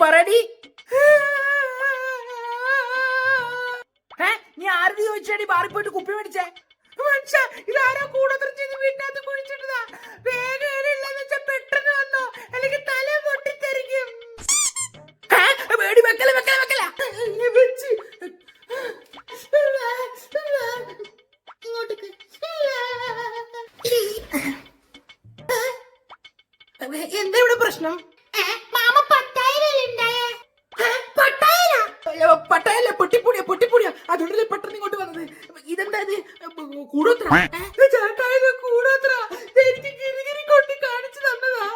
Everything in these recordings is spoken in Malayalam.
പറടി. നീ ആരതി ചോദിച്ചേടി ബാറി പോയിട്ട് കുപ്പി മേടിച്ചേ? മനുഷ്യ ഇതാരോ കൂടോത്രം ചെയ്ത് വീട്ടിനകത്ത് കുഴിച്ചിട്ടതാ. വേഗം പെട്ടെന്ന് വന്നോ അല്ലെങ്കിൽ തല പൊട്ടിത്തെറിക്കും. വേടി വെക്കല വെക്കല വെക്കല വെച്ച് ഇങ്ങോട്ടേക്ക്. എന്താ ഇവിടെ പ്രശ്നം? പട്ടായല്ല പൊട്ടിപ്പൊടിയാ പൊട്ടിപ്പൊടിയാ. അതുകൊണ്ടല്ലേ പെട്ടെന്ന് ഇങ്ങോട്ട് വന്നത്. ഇതെന്താ ഇത്? കൂടോത്ര കൂടോത്ര എനിക്ക് ഗിരിഗിരി കൊണ്ട് കാണിച്ചു തന്നതാ.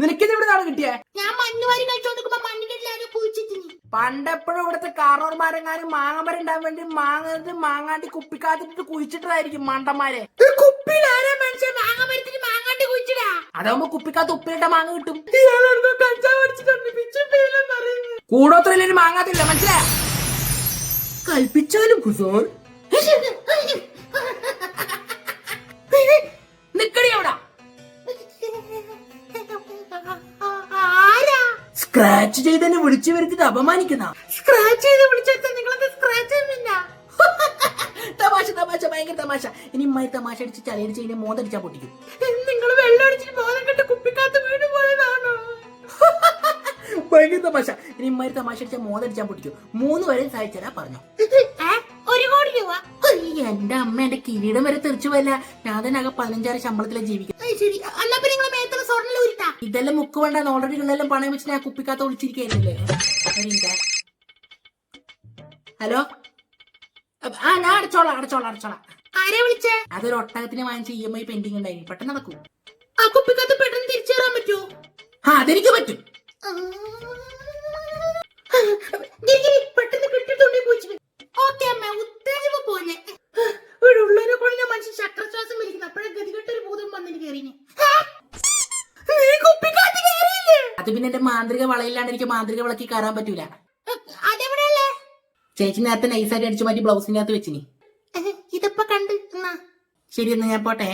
നിനക്കിത് ഇവിടെ നാളെ കിട്ടിയേ? ഞാൻ മഞ്ഞുവാരി കഴിച്ചോണ്ടിരിക്കുമ്പോ മണ്ണിനെല്ലാരും കുഴിച്ചിട്ടിനി. പണ്ടെപ്പോഴും ഇവിടുത്തെ കാരണവന്മാരെങ്ങാനും മാങ്ങമരം ഉണ്ടാൻ വേണ്ടി മാങ്ങാണ്ടി കുപ്പിക്കാത്തിട്ട് കുഴിച്ചിട്ടതായിരിക്കും മണ്ടന്മാരെ. കുപ്പിയിൽ ആരാ മനുഷ്യൻ മാങ്ങമരത്തിന് മാങ്ങാണ്ടി കുഴിച്ചിടാ? അതാവുമ്പോ കുപ്പിക്കാത്ത് ഉപ്പിലിട്ട മാങ്ങ കിട്ടും. കൂടോത്രയിലൊരു മാങ്ങാത്തില്ല, മനസ്സിലായോ? കൽപ്പിച്ചാലും കുസോൾ നിക്കടി അവിടെ. സ്ക്രാച്ച് ചെയ്തെന്നെ വിളിച്ചു വരുത്തിട്ട് അപമാനിക്കുന്ന. സ്ക്രാച്ച് ചെയ്ത് വിളിച്ചെടുത്ത നിങ്ങളത് സ്ക്രാച്ച് ചെയ്യുന്നില്ല. തമാശ തമാശ ഭയങ്കര തമാശ. ഇനി ഇമ്മായി തമാശ അടിച്ച് ചലയടിച്ച് കഴിഞ്ഞാൽ മോതടിച്ചാ പൊട്ടിക്കും. നിങ്ങൾ വെള്ളം അടിച്ചിട്ട് ബോധം കെട്ട് കുപ്പിക്കകത്ത് വീണ് പോയതാണോ? ഭയങ്കര തമാശ. ഇനി ഇമ്മായി തമാശ അടിച്ചാൽ മോതടിച്ചാൻ പൊട്ടിക്കും. 3 വരെ സഹായിച്ചാ പറഞ്ഞു. 1 കോടി രൂപ. എന്റെ അമ്മ എന്റെ കിരീടം വരെ തെറിച്ചു പോയല്ല. ഞാൻ തന്നെ ആകെ 15,000 ശമ്പളത്തിലെ ജീവിക്കും. ശരി, അല്ലപ്പോ നിങ്ങൾ മേത്തുള്ള സ്വർണ്ണം ഊരിട്ടാ? ഇതെല്ലാം മുക്ക് വേണ്ട. ഓൾറെഡി ഉള്ളെല്ലാം പണം വെച്ച് ഞാൻ കുപ്പിക്കകത്ത് ഒളിച്ചിരിക്കല്ലേ. ഹലോ, ഞാൻ അടച്ചോളാം അടച്ചോളാം അടച്ചോളാം. ആരാ വിളിച്ചേ? അതൊരു ഒട്ടകത്തിന് വാങ്ങിച്ച EMI പെൻഡിങ് ഉണ്ടായിരുന്നു. പെട്ടെന്ന് നടക്കൂ. ആ കുപ്പിക്കകത്ത് പെട്ടെന്ന് തിരിച്ചു കയറാൻ പറ്റുമോ? അതെനിക്ക് പറ്റും. പെട്ടെന്ന് കിട്ടിട്ടുണ്ടേ പോയി. ഓക്കെ അമ്മ, ഉത്തേജക പോലെ ഉള്ളതിനെ കൊണ്ട് മനുഷ്യൻ ചക്രശ്വാസം വലിക്കുന്നു. അപ്പോഴേ ഗതികെട്ടൊരു ഭൂതം വന്നിട്ട് കയറിന്. അത് പിന്നെ എന്റെ മാന്ത്രിക വളയില്ലാണ്ട് എനിക്ക് മാന്ത്രിക വിളക്കി കയറാൻ പറ്റൂല. അതെവിടെയല്ലേ? ചേച്ചി നേരത്തെ നൈസായിട്ട് അടിച്ചു മാറ്റി ബ്ലൗസിന്റെ അകത്ത് വെച്ചിനി. ഇതിപ്പോ കണ്ട്. ശരി, എന്നാ ഞാൻ പോട്ടെ.